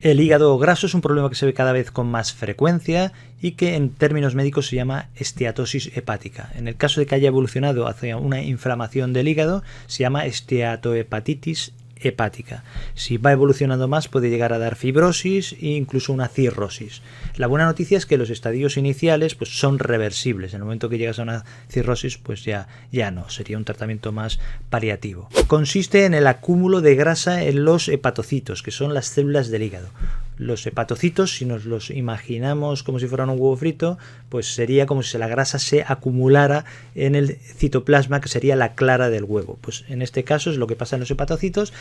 El hígado graso es un problema que se ve cada vez con más frecuencia y que en términos médicos se llama esteatosis hepática. En el caso de que haya evolucionado hacia una inflamación del hígado, se llama esteatohepatitis hepática. Si va evolucionando más puede llegar a dar fibrosis e incluso una cirrosis. La buena noticia es que los estadios iniciales pues, son reversibles. En el momento que llegas a una cirrosis pues ya no, sería un tratamiento más paliativo. Consiste en el acúmulo de grasa en los hepatocitos, que son las células del hígado. Los hepatocitos, si nos los imaginamos como si fueran un huevo frito, pues sería como si la grasa se acumulara en el citoplasma, que sería la clara del huevo. Pues en este caso es lo que pasa en los hepatocitos.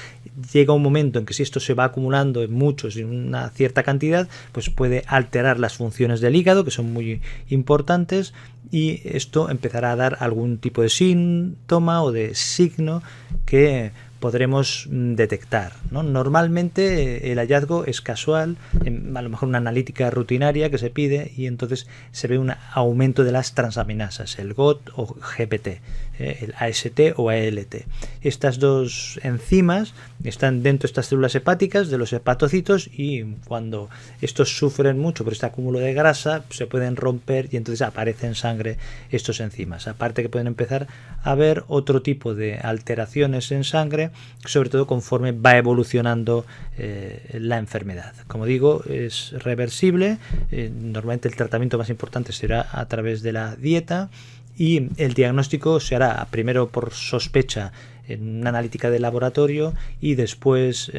Llega un momento en que si esto se va acumulando en muchos, en una cierta cantidad, pues puede alterar las funciones del hígado, que son muy importantes, y esto empezará a dar algún tipo de síntoma o de signo que podremos detectar, ¿no? Normalmente el hallazgo es casual, a lo mejor una analítica rutinaria que se pide y entonces se ve un aumento de las transaminasas, el GOT o GPT, el AST o ALT. Estas dos enzimas están dentro de estas células hepáticas de los hepatocitos y cuando estos sufren mucho por este acúmulo de grasa se pueden romper y entonces aparecen en sangre estos enzimas. Aparte que pueden empezar a haber otro tipo de alteraciones en sangre, sobre todo conforme va evolucionando la enfermedad. Como digo, es reversible. Normalmente el tratamiento más importante será a través de la dieta y el diagnóstico se hará primero por sospecha en una analítica de laboratorio y después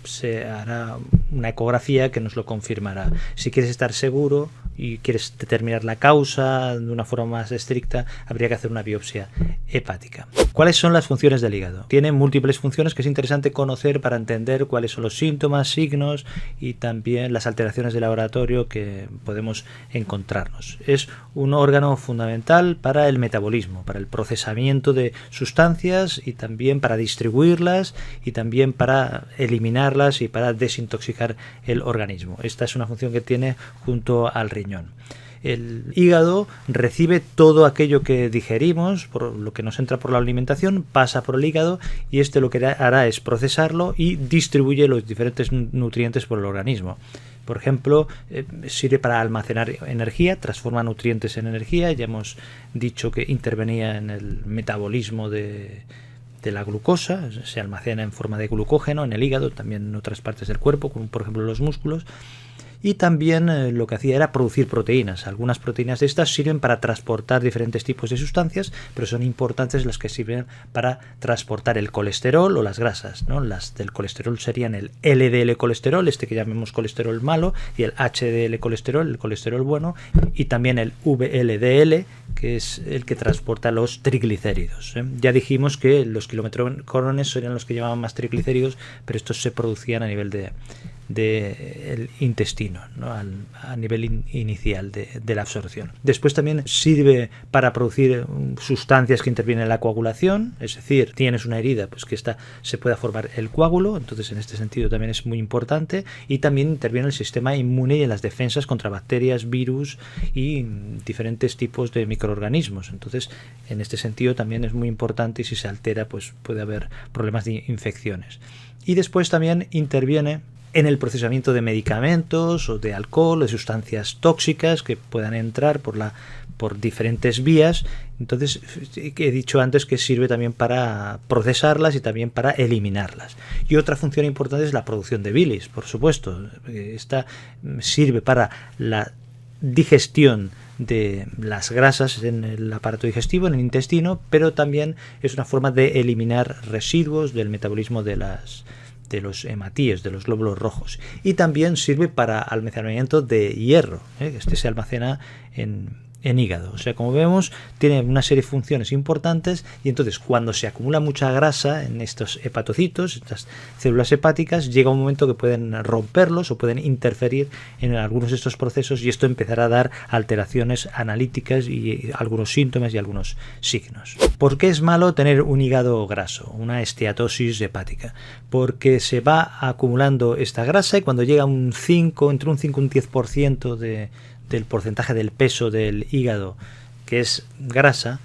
se hará una ecografía que nos lo confirmará. Si quieres estar seguro y quieres determinar la causa de una forma más estricta, habría que hacer una biopsia hepática. ¿Cuáles son las funciones del hígado? Tiene múltiples funciones que es interesante conocer para entender cuáles son los síntomas, signos y también las alteraciones de laboratorio que podemos encontrarnos. Es un órgano fundamental para el metabolismo, para el procesamiento de sustancias y también para distribuirlas y también para eliminarlas y para desintoxicar el organismo. Esta es una función que tiene junto al riñón. El hígado recibe todo aquello que digerimos, por lo que nos entra por la alimentación, pasa por el hígado y este lo que hará es procesarlo y distribuye los diferentes nutrientes por el organismo. Por ejemplo, sirve para almacenar energía, transforma nutrientes en energía. Ya hemos dicho que intervenía en el metabolismo de la glucosa, se almacena en forma de glucógeno en el hígado, también en otras partes del cuerpo, como por ejemplo los músculos. Y también lo que hacía era producir proteínas. Algunas proteínas de estas sirven para transportar diferentes tipos de sustancias, pero son importantes las que sirven para transportar el colesterol o las grasas, ¿no? Las del colesterol serían el LDL colesterol, este que llamemos colesterol malo, y el HDL colesterol, el colesterol bueno, y también el VLDL, que es el que transporta los triglicéridos. Ya dijimos que los kilometrocrones serían los que llevaban más triglicéridos, pero estos se producían a nivel del intestino, ¿no? A nivel inicial de la absorción. Después también sirve para producir sustancias que intervienen en la coagulación, es decir, tienes una herida, pues que se pueda formar el coágulo, entonces en este sentido también es muy importante, y también interviene el sistema inmune y en las defensas contra bacterias, virus y diferentes tipos de microorganismos. Entonces en este sentido también es muy importante y si se altera pues puede haber problemas de infecciones. Y después también interviene en el procesamiento de medicamentos o de alcohol, de sustancias tóxicas que puedan entrar por diferentes vías. Entonces, he dicho antes que sirve también para procesarlas y también para eliminarlas. Y otra función importante es la producción de bilis, por supuesto. Esta sirve para la digestión de las grasas en el aparato digestivo, en el intestino, pero también es una forma de eliminar residuos del metabolismo de los hematíes, de los glóbulos rojos, y también sirve para almacenamiento de hierro. Este se almacena en hígado. O sea, como vemos, tiene una serie de funciones importantes y entonces cuando se acumula mucha grasa en estos hepatocitos, estas células hepáticas, llega un momento que pueden romperlos o pueden interferir en algunos de estos procesos y esto empezará a dar alteraciones analíticas y algunos síntomas y algunos signos. ¿Por qué es malo tener un hígado graso, una esteatosis hepática? Porque se va acumulando esta grasa y cuando llega entre un 5 y un 10% del porcentaje del peso del hígado, que es grasa,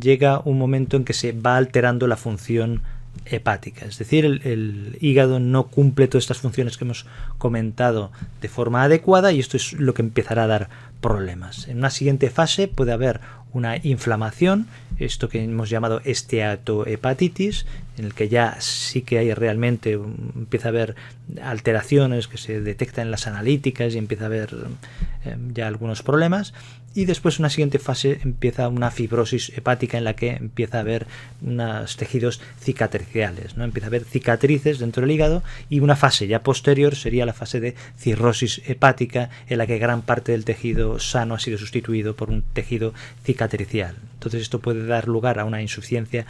llega un momento en que se va alterando la función hepática. Es decir, el hígado no cumple todas estas funciones que hemos comentado de forma adecuada y esto es lo que empezará a dar problemas. En una siguiente fase puede haber una inflamación, esto que hemos llamado esteatohepatitis, en el que ya sí que hay realmente, empieza a haber alteraciones que se detectan en las analíticas y empieza a haber ya algunos problemas. Y después, una siguiente fase, empieza una fibrosis hepática en la que empieza a haber unos tejidos cicatriciales, ¿no? Empieza a haber cicatrices dentro del hígado y una fase ya posterior sería la fase de cirrosis hepática en la que gran parte del tejido sano ha sido sustituido por un tejido cicatricial. Entonces esto puede dar lugar a una insuficiencia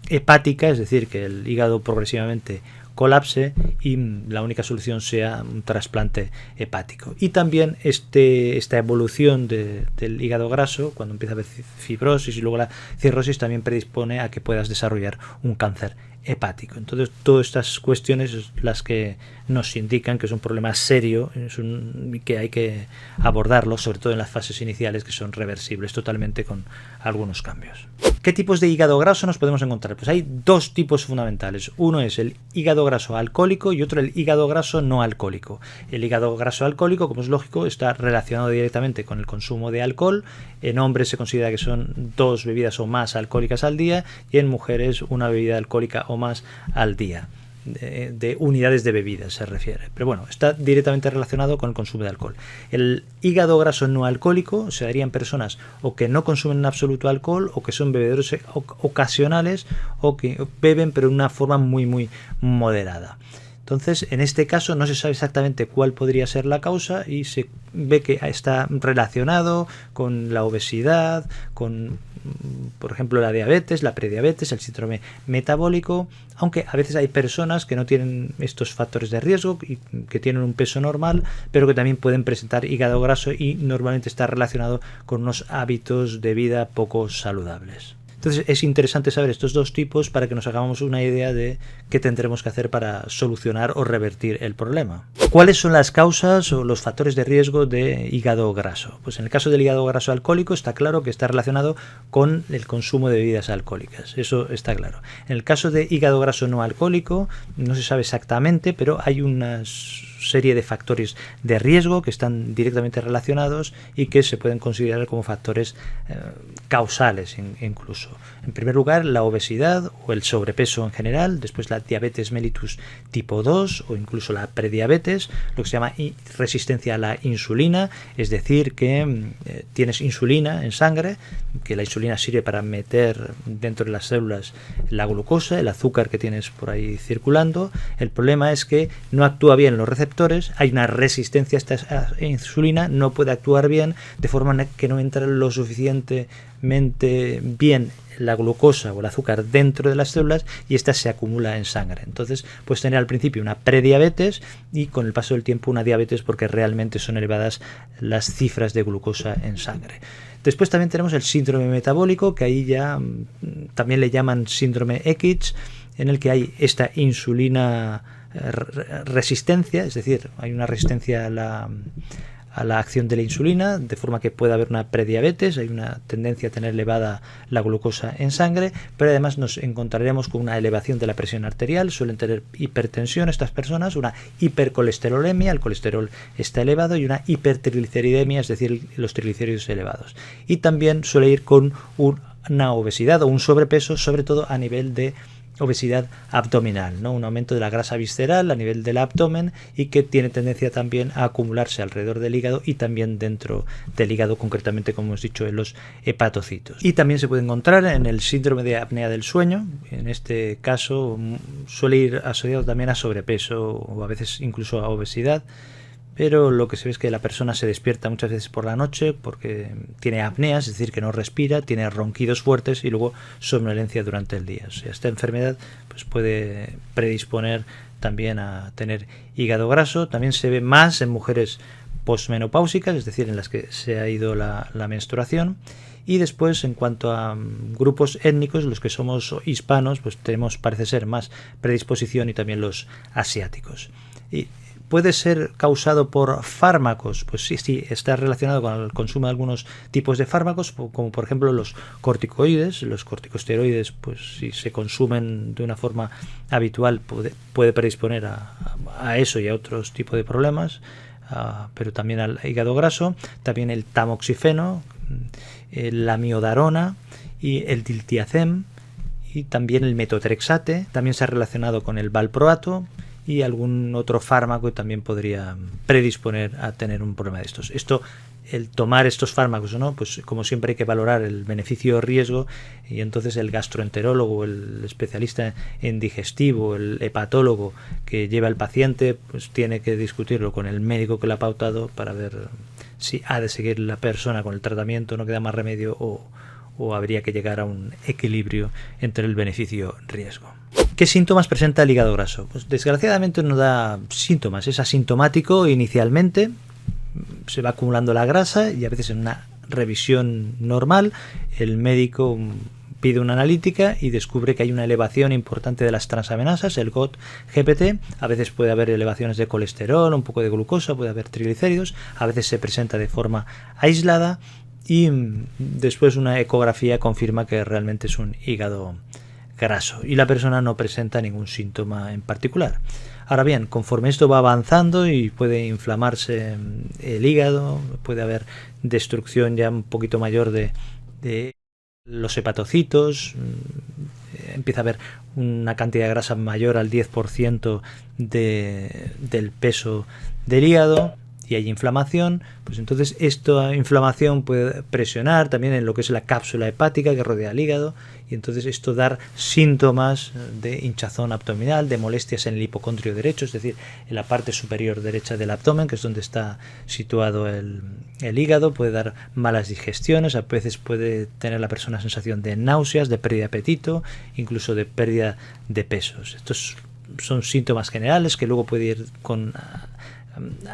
hepática, es decir, que el hígado progresivamente colapse y la única solución sea un trasplante hepático. Y también esta evolución del hígado graso, cuando empieza a haber fibrosis y luego la cirrosis, también predispone a que puedas desarrollar un cáncer hepático. Entonces, todas estas cuestiones son las que nos indican que es un problema serio y que hay que abordarlo, sobre todo en las fases iniciales, que son reversibles totalmente con algunos cambios. ¿Qué tipos de hígado graso nos podemos encontrar? Pues hay dos tipos fundamentales. Uno es el hígado graso alcohólico y otro el hígado graso no alcohólico. El hígado graso alcohólico, como es lógico, está relacionado directamente con el consumo de alcohol. En hombres se considera que son 2 bebidas o más alcohólicas al día y en mujeres una bebida alcohólica o más al día. De unidades de bebidas se refiere, pero bueno, está directamente relacionado con el consumo de alcohol. El hígado graso no alcohólico se daría en personas o que no consumen en absoluto alcohol o que son bebedores ocasionales o que beben pero de una forma muy moderada. Entonces, en este caso no se sabe exactamente cuál podría ser la causa y se ve que está relacionado con la obesidad, con, por ejemplo, la diabetes, la prediabetes, el síndrome metabólico, aunque a veces hay personas que no tienen estos factores de riesgo y que tienen un peso normal, pero que también pueden presentar hígado graso y normalmente está relacionado con unos hábitos de vida poco saludables. Entonces es interesante saber estos dos tipos para que nos hagamos una idea de qué tendremos que hacer para solucionar o revertir el problema. ¿Cuáles son las causas o los factores de riesgo de hígado graso? Pues en el caso del hígado graso alcohólico está claro que está relacionado con el consumo de bebidas alcohólicas, eso está claro. En el caso de hígado graso no alcohólico no se sabe exactamente, pero hay unas serie de factores de riesgo que están directamente relacionados y que se pueden considerar como factores causales incluso. En primer lugar, la obesidad o el sobrepeso en general, después la diabetes mellitus tipo 2 o incluso la prediabetes, lo que se llama resistencia a la insulina, es decir, que tienes insulina en sangre, que la insulina sirve para meter dentro de las células la glucosa, el azúcar que tienes por ahí circulando. El problema es que no actúa bien los receptores, hay una resistencia a esta insulina, no puede actuar bien, de forma que no entra lo suficientemente bien la glucosa o el azúcar dentro de las células y esta se acumula en sangre. Entonces puedes tener al principio una prediabetes y con el paso del tiempo una diabetes porque realmente son elevadas las cifras de glucosa en sangre. Después también tenemos el síndrome metabólico, que ahí ya también le llaman síndrome X, en el que hay esta insulina resistencia, es decir, hay una resistencia a la acción de la insulina, de forma que puede haber una prediabetes, hay una tendencia a tener elevada la glucosa en sangre, pero además nos encontraremos con una elevación de la presión arterial, suelen tener hipertensión estas personas, una hipercolesterolemia, el colesterol está elevado, y una hipertrigliceridemia, es decir, los triglicéridos elevados. Y también suele ir con una obesidad o un sobrepeso, sobre todo a nivel de obesidad abdominal, ¿no? Un aumento de la grasa visceral a nivel del abdomen y que tiene tendencia también a acumularse alrededor del hígado y también dentro del hígado, concretamente, como hemos dicho, en los hepatocitos. Y también se puede encontrar en el síndrome de apnea del sueño. En este caso suele ir asociado también a sobrepeso o a veces incluso a obesidad. Pero lo que se ve es que la persona se despierta muchas veces por la noche porque tiene apnea, es decir, que no respira, tiene ronquidos fuertes y luego somnolencia durante el día. O sea, esta enfermedad pues puede predisponer también a tener hígado graso. También se ve más en mujeres posmenopáusicas, es decir, en las que se ha ido la menstruación. Y después, en cuanto a grupos étnicos, los que somos hispanos, pues tenemos, parece ser, más predisposición, y también los asiáticos. Y ¿Puede ser causado por fármacos? Pues sí, está relacionado con el consumo de algunos tipos de fármacos, como por ejemplo los corticoides. Los corticosteroides, pues si se consumen de una forma habitual, puede predisponer a eso y a otros tipos de problemas, pero también al hígado graso. También el tamoxifeno, la amiodarona y el diltiazem, y también el metotrexate. También se ha relacionado con el valproato y algún otro fármaco que también podría predisponer a tener un problema de estos. El tomar estos fármacos o no, pues como siempre hay que valorar el beneficio-riesgo, y entonces el gastroenterólogo, el especialista en digestivo, el hepatólogo que lleva al paciente, pues tiene que discutirlo con el médico que lo ha pautado para ver si ha de seguir la persona con el tratamiento, no queda más remedio, o habría que llegar a un equilibrio entre el beneficio-riesgo. ¿Qué síntomas presenta el hígado graso? Pues desgraciadamente no da síntomas, es asintomático inicialmente, se va acumulando la grasa y a veces en una revisión normal el médico pide una analítica y descubre que hay una elevación importante de las transaminasas, el GOT-GPT. A veces puede haber elevaciones de colesterol, un poco de glucosa, puede haber triglicéridos, a veces se presenta de forma aislada y después una ecografía confirma que realmente es un hígado graso y la persona no presenta ningún síntoma en particular. Ahora bien, conforme esto va avanzando y puede inflamarse el hígado, puede haber destrucción ya un poquito mayor de los hepatocitos, empieza a haber una cantidad de grasa mayor al 10% del peso del hígado y hay inflamación, pues entonces esta inflamación puede presionar también en lo que es la cápsula hepática que rodea el hígado, y entonces esto dar síntomas de hinchazón abdominal, de molestias en el hipocondrio derecho, es decir, en la parte superior derecha del abdomen, que es donde está situado el hígado. Puede dar malas digestiones, a veces puede tener la persona sensación de náuseas, de pérdida de apetito, incluso de pérdida de pesos. Estos son síntomas generales que luego puede ir con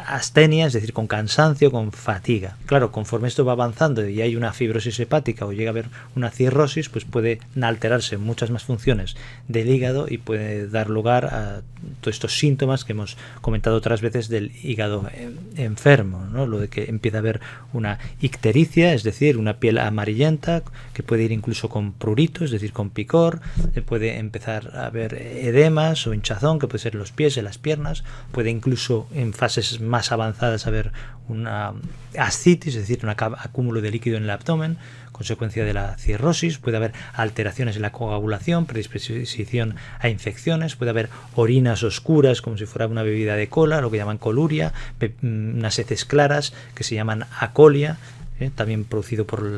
astenia, es decir, con cansancio, con fatiga. Claro, conforme esto va avanzando y hay una fibrosis hepática o llega a haber una cirrosis, pues pueden alterarse muchas más funciones del hígado y puede dar lugar a todos estos síntomas que hemos comentado otras veces del hígado enfermo, ¿no? Lo de que empieza a haber una ictericia, es decir, una piel amarillenta, que puede ir incluso con prurito, es decir, con picor, puede empezar a haber edemas o hinchazón, que puede ser en los pies, en las piernas, puede incluso en fases más avanzadas haber una ascitis, es decir, un acúmulo de líquido en el abdomen, consecuencia de la cirrosis. Puede haber alteraciones en la coagulación, predisposición a infecciones, puede haber orinas oscuras como si fuera una bebida de cola, lo que llaman coluria, unas heces claras que se llaman acolia, también producido por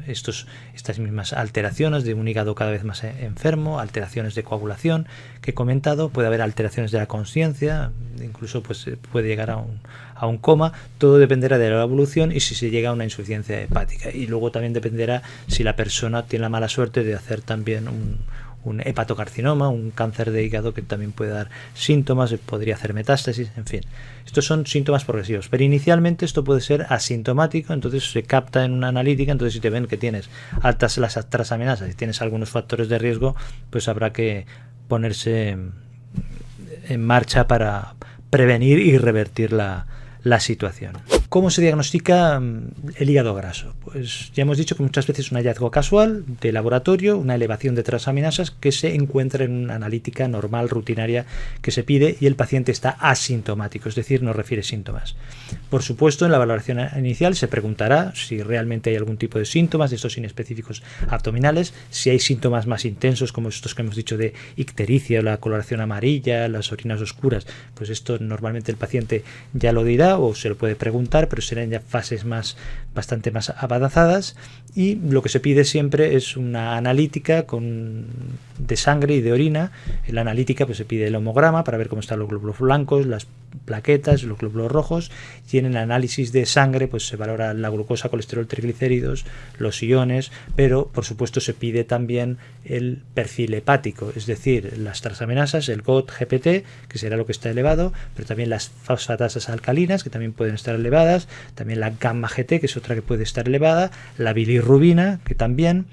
estas mismas alteraciones de un hígado cada vez más enfermo, alteraciones de coagulación que he comentado. Puede haber alteraciones de la conciencia, incluso pues puede llegar a un coma. Todo dependerá de la evolución y si se llega a una insuficiencia hepática, y luego también dependerá si la persona tiene la mala suerte de hacer también un hepatocarcinoma, un cáncer de hígado que también puede dar síntomas, podría hacer metástasis, en fin. Estos son síntomas progresivos, pero inicialmente esto puede ser asintomático, entonces se capta en una analítica, entonces si te ven que tienes altas las transaminasas y tienes algunos factores de riesgo, pues habrá que ponerse en marcha para prevenir y revertir la situación. ¿Cómo se diagnostica el hígado graso? Pues ya hemos dicho que muchas veces es un hallazgo casual de laboratorio, una elevación de transaminasas que se encuentra en una analítica normal, rutinaria, que se pide, y el paciente está asintomático, es decir, no refiere síntomas. Por supuesto, en la valoración inicial se preguntará si realmente hay algún tipo de síntomas de estos inespecíficos abdominales, si hay síntomas más intensos como estos que hemos dicho de ictericia, la coloración amarilla, las orinas oscuras, pues esto normalmente el paciente ya lo dirá o se lo puede preguntar, pero serán ya fases bastante más avanzadas, y lo que se pide siempre es una analítica de sangre y de orina. En la analítica pues se pide el hemograma para ver cómo están los glóbulos blancos, las plaquetas, los glóbulos rojos, y en el análisis de sangre pues se valora la glucosa, colesterol, triglicéridos, los iones, pero por supuesto se pide también el perfil hepático, es decir, las transaminasas, el GOT-GPT, que será lo que está elevado, pero también las fosfatasas alcalinas, que también pueden estar elevadas, también la gamma-GT, que es otra que puede estar elevada, la bilirrubina, que también,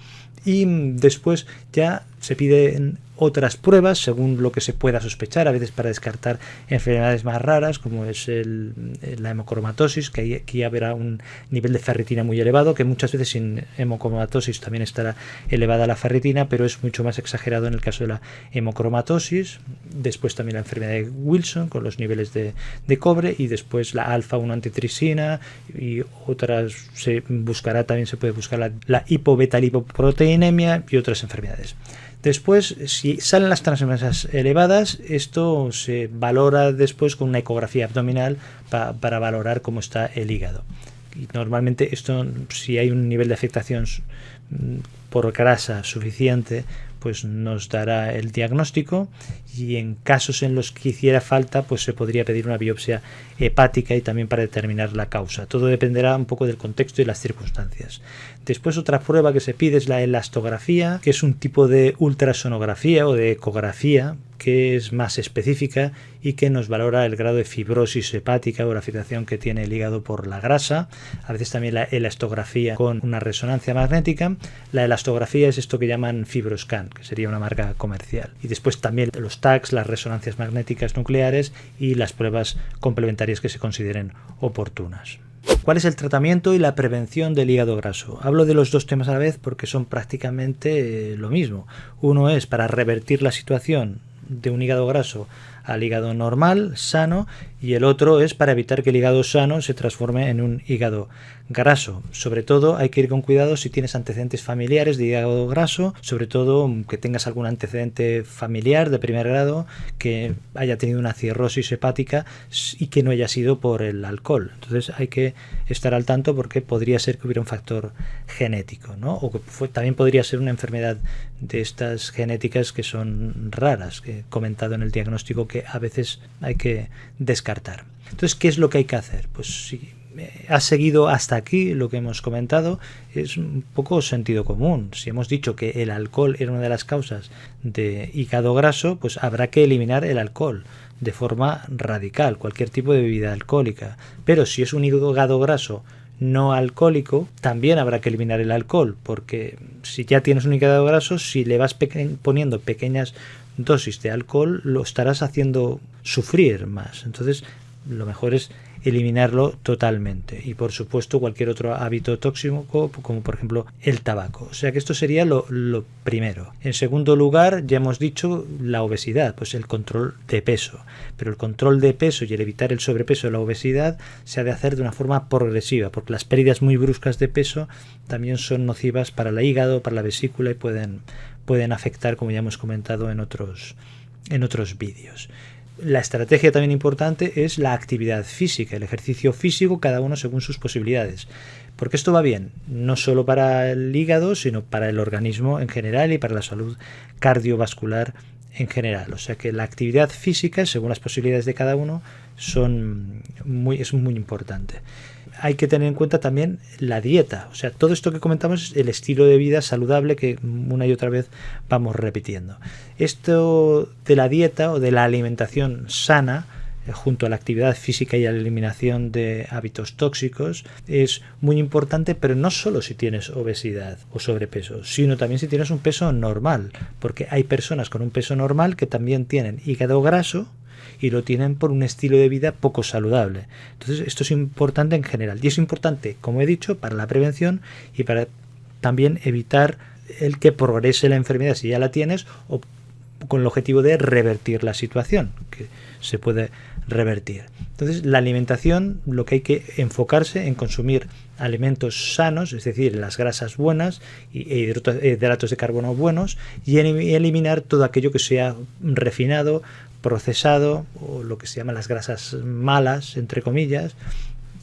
y después ya Se piden otras pruebas según lo que se pueda sospechar, a veces para descartar enfermedades más raras, como es la hemocromatosis, que aquí habrá un nivel de ferritina muy elevado, que muchas veces sin hemocromatosis también estará elevada la ferritina, pero es mucho más exagerado en el caso de la hemocromatosis. Después también la enfermedad de Wilson, con los niveles de cobre, y después la alfa-1 antitrisina y otras. Se puede buscar la hipobetalipопроteinemia y otras enfermedades. Después, si salen las transaminasas elevadas, esto se valora después con una ecografía abdominal para valorar cómo está el hígado. Y normalmente esto, si hay un nivel de afectación por grasa suficiente, pues nos dará el diagnóstico, y en casos en los que hiciera falta, pues se podría pedir una biopsia hepática y también para determinar la causa. Todo dependerá un poco del contexto y las circunstancias. Después, otra prueba que se pide es la elastografía, que es un tipo de ultrasonografía o de ecografía que es más específica y que nos valora el grado de fibrosis hepática o la afectación que tiene el hígado por la grasa. A veces también la elastografía con una resonancia magnética. La elastografía es esto que llaman FibroScan, que sería una marca comercial. Y después también los TACs, las resonancias magnéticas nucleares y las pruebas complementarias que se consideren oportunas. ¿Cuál es el tratamiento y la prevención del hígado graso? Hablo de los dos temas a la vez porque son prácticamente lo mismo. Uno es para revertir la situación de un hígado graso al hígado normal, sano, y el otro es para evitar que el hígado sano se transforme en un hígado graso. Sobre todo hay que ir con cuidado si tienes antecedentes familiares de hígado graso, sobre todo que tengas algún antecedente familiar de primer grado que haya tenido una cirrosis hepática y que no haya sido por el alcohol. Entonces hay que estar al tanto porque podría ser que hubiera un factor genético, ¿no? O que también podría ser una enfermedad de estas genéticas que son raras, que he comentado en el diagnóstico, que a veces hay que descartar. Entonces, ¿qué es lo que hay que hacer? Pues si has seguido hasta aquí lo que hemos comentado, es un poco sentido común. Si hemos dicho que el alcohol era una de las causas de hígado graso, pues habrá que eliminar el alcohol de forma radical, cualquier tipo de bebida alcohólica. Pero si es un hígado graso no alcohólico, también habrá que eliminar el alcohol, porque si ya tienes un hígado graso, si le vas poniendo pequeñas dosis de alcohol, lo estarás haciendo sufrir más. Entonces, lo mejor es eliminarlo totalmente. Y por supuesto cualquier otro hábito tóxico, como por ejemplo el tabaco. O sea que esto sería lo primero. En segundo lugar, ya hemos dicho la obesidad, pues el control de peso. Pero el control de peso y el evitar el sobrepeso o la obesidad se ha de hacer de una forma progresiva, porque las pérdidas muy bruscas de peso también son nocivas para el hígado, para la vesícula, y pueden afectar, como ya hemos comentado en otros vídeos. La estrategia también importante es la actividad física, el ejercicio físico, cada uno según sus posibilidades. Porque esto va bien, no solo para el hígado, sino para el organismo en general y para la salud cardiovascular en general. O sea que la actividad física, según las posibilidades de cada uno, es muy importante. Hay que tener en cuenta también la dieta. O sea, todo esto que comentamos es el estilo de vida saludable que una y otra vez vamos repitiendo. Esto de la dieta o de la alimentación sana, junto a la actividad física y a la eliminación de hábitos tóxicos, es muy importante, pero no solo si tienes obesidad o sobrepeso, sino también si tienes un peso normal, porque hay personas con un peso normal que también tienen hígado graso y lo tienen por un estilo de vida poco saludable. Entonces esto es importante en general, y es importante, como he dicho, para la prevención y para también evitar el que progrese la enfermedad si ya la tienes, o con el objetivo de revertir la situación, que se puede revertir. Entonces, la alimentación, lo que hay que enfocarse en consumir alimentos sanos, es decir, las grasas buenas e hidratos de carbono buenos, y eliminar todo aquello que sea refinado, procesado, o lo que se llaman las grasas malas, entre comillas,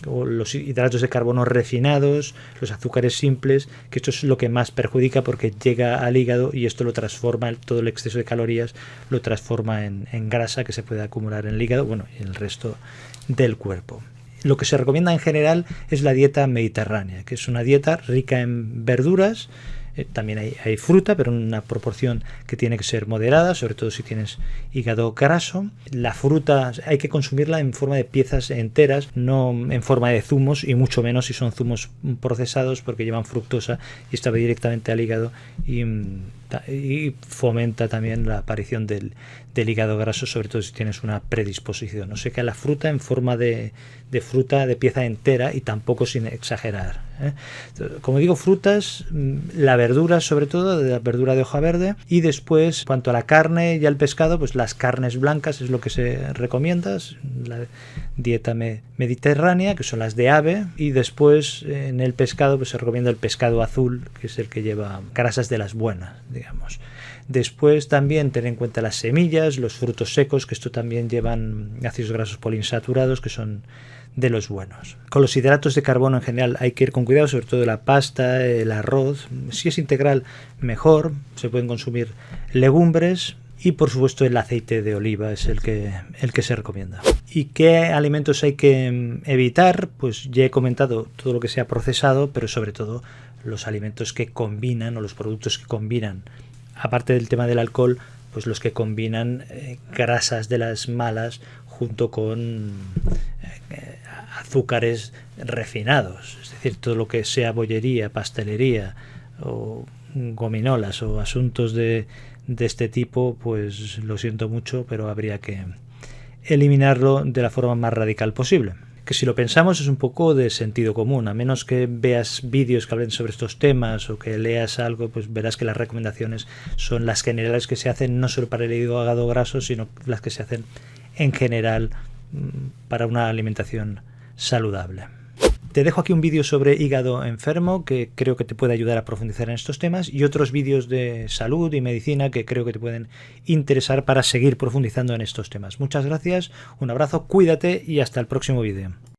o los hidratos de carbono refinados, los azúcares simples, que esto es lo que más perjudica porque llega al hígado y esto lo transforma, todo el exceso de calorías lo transforma en grasa que se puede acumular en el hígado, bueno, y en el resto del cuerpo. Lo que se recomienda en general es la dieta mediterránea, que es una dieta rica en verduras. También hay fruta, pero en una proporción que tiene que ser moderada, sobre todo si tienes hígado graso. La fruta hay que consumirla en forma de piezas enteras, no en forma de zumos, y mucho menos si son zumos procesados, porque llevan fructosa y esta va directamente al hígado y y fomenta también la aparición del hígado graso, sobre todo si tienes una predisposición. No sé, que la fruta en forma de fruta de pieza entera, y tampoco sin exagerar, ¿eh? Como digo, frutas, la verdura, sobre todo de la verdura de hoja verde, y después, cuanto a la carne y al pescado, pues las carnes blancas es lo que se recomienda, la dieta mediterránea, que son las de ave, y después en el pescado pues se recomienda el pescado azul, que es el que lleva grasas de las buenas, digamos. Después también tener en cuenta las semillas, los frutos secos, que esto también llevan ácidos grasos poliinsaturados, que son de los buenos. Con los hidratos de carbono en general hay que ir con cuidado, sobre todo la pasta, el arroz. Si es integral, mejor. Se pueden consumir legumbres, y por supuesto el aceite de oliva es el que se recomienda. ¿Y qué alimentos hay que evitar? Pues ya he comentado todo lo que sea procesado, pero sobre todo los alimentos que combinan, o los productos que combinan, aparte del tema del alcohol, pues los que combinan grasas de las malas junto con azúcares refinados, es decir, todo lo que sea bollería, pastelería o gominolas o asuntos de este tipo, pues lo siento mucho, pero habría que eliminarlo de la forma más radical posible. Que si lo pensamos es un poco de sentido común, a menos que veas vídeos que hablen sobre estos temas o que leas algo, pues verás que las recomendaciones son las generales que se hacen no solo para el hígado graso, sino las que se hacen en general para una alimentación saludable. Te dejo aquí un vídeo sobre hígado enfermo que creo que te puede ayudar a profundizar en estos temas, y otros vídeos de salud y medicina que creo que te pueden interesar para seguir profundizando en estos temas. Muchas gracias, un abrazo, cuídate y hasta el próximo vídeo.